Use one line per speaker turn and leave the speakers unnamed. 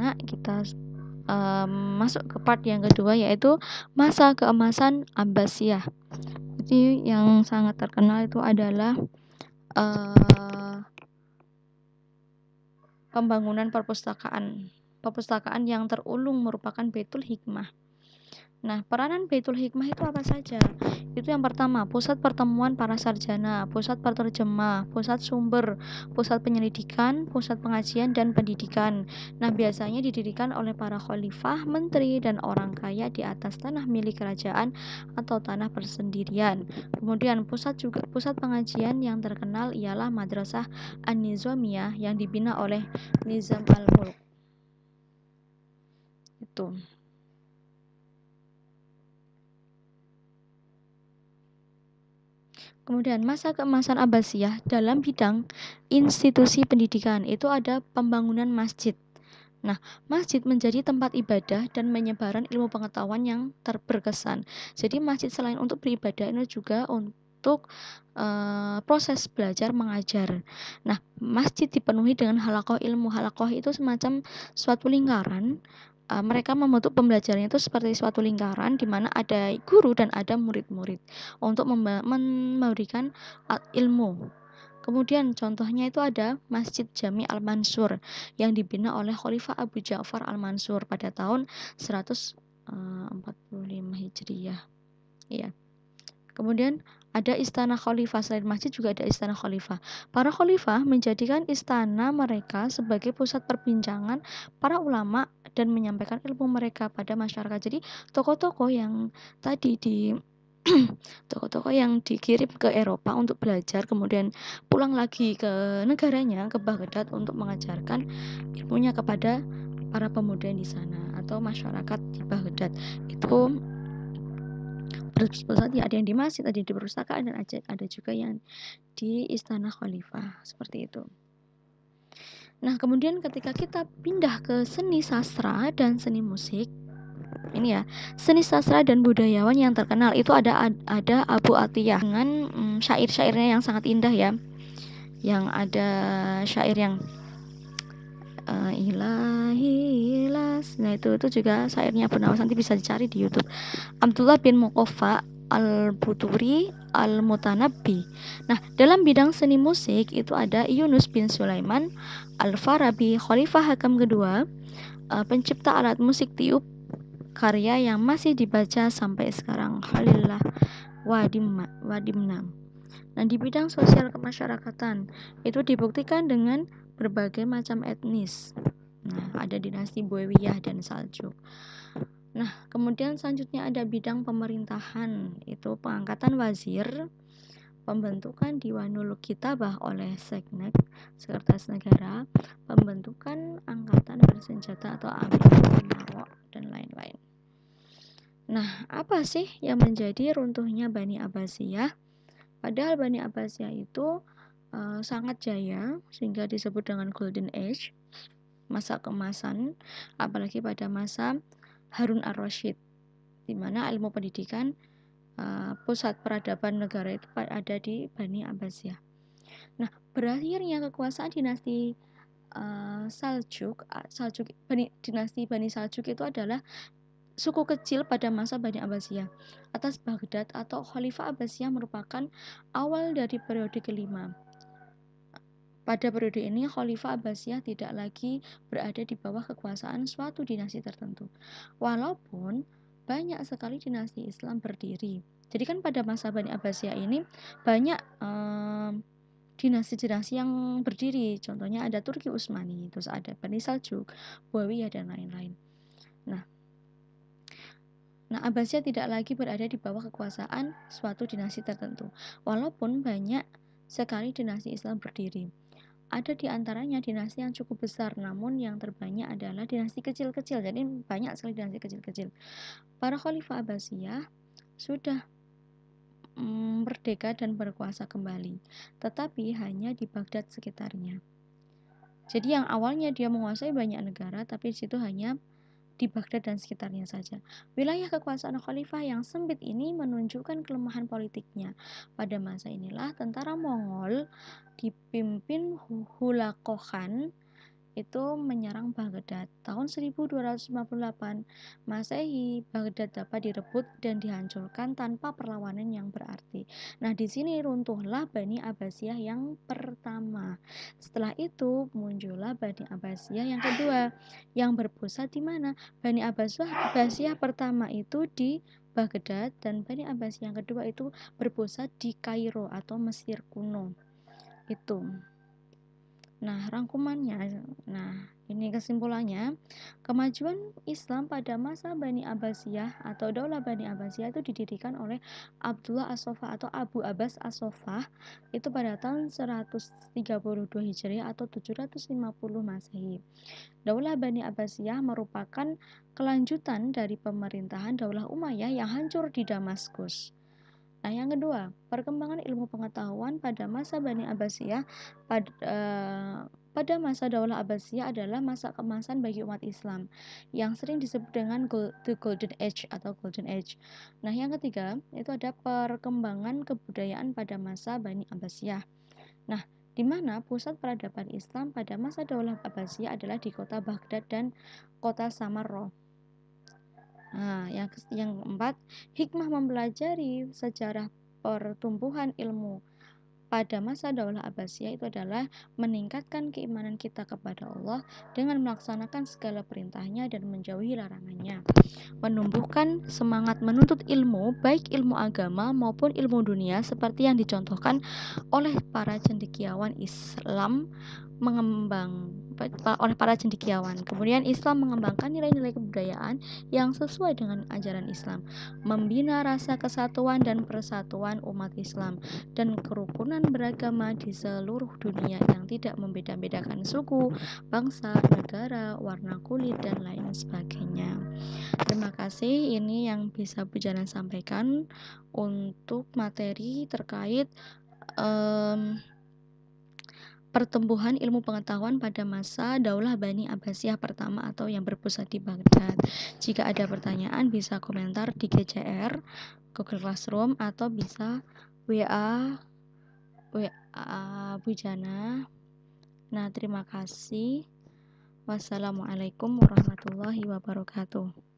anak-anak, kita masuk ke part yang kedua, yaitu masa keemasan Abbasiyah. Jadi yang sangat terkenal itu adalah pembangunan perpustakaan yang terulung merupakan Baitul Hikmah. Nah, peranan Baitul Hikmah itu apa saja? Itu yang pertama, pusat pertemuan para sarjana, pusat penerjemah, pusat sumber, pusat penyelidikan, pusat pengajian dan pendidikan. Nah, biasanya didirikan oleh para khalifah, menteri, dan orang kaya di atas tanah milik kerajaan atau tanah persendirian. Kemudian pusat pengajian yang terkenal ialah Madrasah An-Nizamiyah yang dibina oleh Nizam al-Mulk. Itu. Kemudian masa keemasan Abbasiyah dalam bidang institusi pendidikan itu ada pembangunan masjid. Nah, masjid menjadi tempat ibadah dan penyebaran ilmu pengetahuan yang berkesan. Jadi masjid selain untuk beribadah ini juga untuk proses belajar mengajar. Nah, masjid dipenuhi dengan halaqah ilmu. Halaqah itu semacam suatu lingkaran. Mereka membentuk pembelajarannya itu seperti suatu lingkaran di mana ada guru dan ada murid-murid untuk memberikan ilmu. Kemudian contohnya itu ada Masjid Jami Al-Mansur yang dibina oleh Khalifah Abu Ja'far Al-Mansur pada tahun 145 Hijriyah. Iya. Kemudian ada istana khalifah, selain masjid juga ada istana khalifah. Para khalifah menjadikan istana mereka sebagai pusat perbincangan para ulama dan menyampaikan ilmu mereka pada masyarakat. Jadi tokoh-tokoh yang tadi tokoh-tokoh yang dikirim ke Eropa untuk belajar kemudian pulang lagi ke negaranya, ke Baghdad untuk mengajarkan ilmunya kepada para pemuda di sana atau masyarakat di Baghdad. Itu berpusat ya, ada yang di masjid, ada yang di perpustakaan, dan ada juga yang di istana khalifah, seperti itu. Nah, kemudian ketika kita pindah ke seni sastra dan seni musik, ini ya, seni sastra dan budayawan yang terkenal itu ada Abu Atiyah dengan syair-syairnya yang sangat indah ya, yang ada syair yang ilahilas. Nah itu juga syairnya Abu Nawas, nanti bisa dicari di YouTube. Abdullah bin Muqaffa Al-Buturi Al-Mutanabbi. Nah, dalam bidang seni musik itu ada Yunus bin Sulaiman Al-Farabi, Khalifah Hakam kedua, pencipta alat musik tiup, karya yang masih dibaca sampai sekarang, Khalillah Wadimna. Nah, di bidang sosial kemasyarakatan itu dibuktikan dengan berbagai macam etnis. Nah, ada dinasti Buaywiyah dan Saljuk. Nah, kemudian selanjutnya ada bidang pemerintahan, itu pengangkatan wazir, pembentukan Diwanul Kitabah oleh Seknek, Sekretaris Negara, pembentukan angkatan bersenjata atau Amir dan lain-lain. Nah, apa sih yang menjadi runtuhnya Bani Abbasiyah? Padahal Bani Abbasiyah itu sangat jaya sehingga disebut dengan Golden Age, masa keemasan, apalagi pada masa Harun ar-Rasyid, di mana ilmu pendidikan pusat peradaban negara itu ada di Bani Abbasiyah. Nah, berakhirnya kekuasaan dinasti dinasti Bani Saljuk itu adalah suku kecil pada masa Bani Abbasiyah atas Baghdad atau Khalifah Abbasiyah merupakan awal dari periode kelima. Pada periode ini, Khalifah Abbasiyah tidak lagi berada di bawah kekuasaan suatu dinasti tertentu. Walaupun banyak sekali dinasti Islam berdiri. Jadi kan pada masa Bani Abbasiyah ini banyak dinasti-dinasti yang berdiri. Contohnya ada Turki Utsmani, terus ada Bani Saljuk, Buaywiyah, dan lain-lain. Nah, Abbasiyah tidak lagi berada di bawah kekuasaan suatu dinasti tertentu. Walaupun banyak sekali dinasti Islam berdiri. Ada di antaranya dinasti yang cukup besar, namun yang terbanyak adalah dinasti kecil-kecil. Jadi banyak sekali dinasti kecil-kecil. Para khalifah Abbasiyah sudah merdeka dan berkuasa kembali, tetapi hanya di Baghdad sekitarnya. Jadi yang awalnya dia menguasai banyak negara, tapi di situ hanya di Baghdad dan sekitarnya saja. Wilayah kekuasaan khalifah yang sempit ini menunjukkan kelemahan politiknya. Pada masa inilah tentara Mongol dipimpin Hulagu Khan itu menyerang Baghdad. Tahun 1258 Masehi, Baghdad dapat direbut dan dihancurkan tanpa perlawanan yang berarti. Nah, di sini runtuhlah Bani Abbasiyah yang pertama. Setelah itu muncullah Bani Abbasiyah yang kedua, yang berpusat di mana? Bani Abbasiyah pertama itu di Baghdad dan Bani Abbasiyah yang kedua itu berpusat di Kairo atau Mesir kuno. Itu. Nah, rangkumannya. Nah, ini kesimpulannya. Kemajuan Islam pada masa Bani Abbasiyah atau Daulah Bani Abbasiyah itu didirikan oleh Abdullah As-Soffah atau Abu Abbas As-Soffah itu pada tahun 132 Hijriah atau 750 Masehi. Daulah Bani Abbasiyah merupakan kelanjutan dari pemerintahan Daulah Umayyah yang hancur di Damaskus. Nah, yang kedua, perkembangan ilmu pengetahuan pada masa Bani Abbasiyah pada masa Daulah Abbasiyah adalah masa keemasan bagi umat Islam yang sering disebut dengan the Golden Age atau Golden Age. Nah, yang ketiga, itu ada perkembangan kebudayaan pada masa Bani Abbasiyah. Nah, di mana pusat peradaban Islam pada masa Daulah Abbasiyah adalah di kota Baghdad dan kota Samarra. Nah, yang keempat, hikmah mempelajari sejarah pertumbuhan ilmu pada masa Daulah Abbasiyah itu adalah meningkatkan keimanan kita kepada Allah dengan melaksanakan segala perintahnya dan menjauhi larangannya, menumbuhkan semangat menuntut ilmu, baik ilmu agama maupun ilmu dunia seperti yang dicontohkan oleh para cendekiawan Islam oleh para cendekiawan. Kemudian Islam mengembangkan nilai-nilai kebudayaan yang sesuai dengan ajaran Islam, membina rasa kesatuan dan persatuan umat Islam dan kerukunan beragama di seluruh dunia yang tidak membeda-bedakan suku, bangsa, negara, warna kulit, dan lain sebagainya. Terima kasih, ini yang bisa Bu Jana sampaikan untuk materi terkait pertumbuhan ilmu pengetahuan pada masa Daulah Bani Abbasiyah pertama atau yang berpusat di Baghdad. Jika ada pertanyaan bisa komentar di GCR, Google Classroom, atau bisa WA Bu Jana. Nah, terima kasih. Wassalamualaikum warahmatullahi wabarakatuh.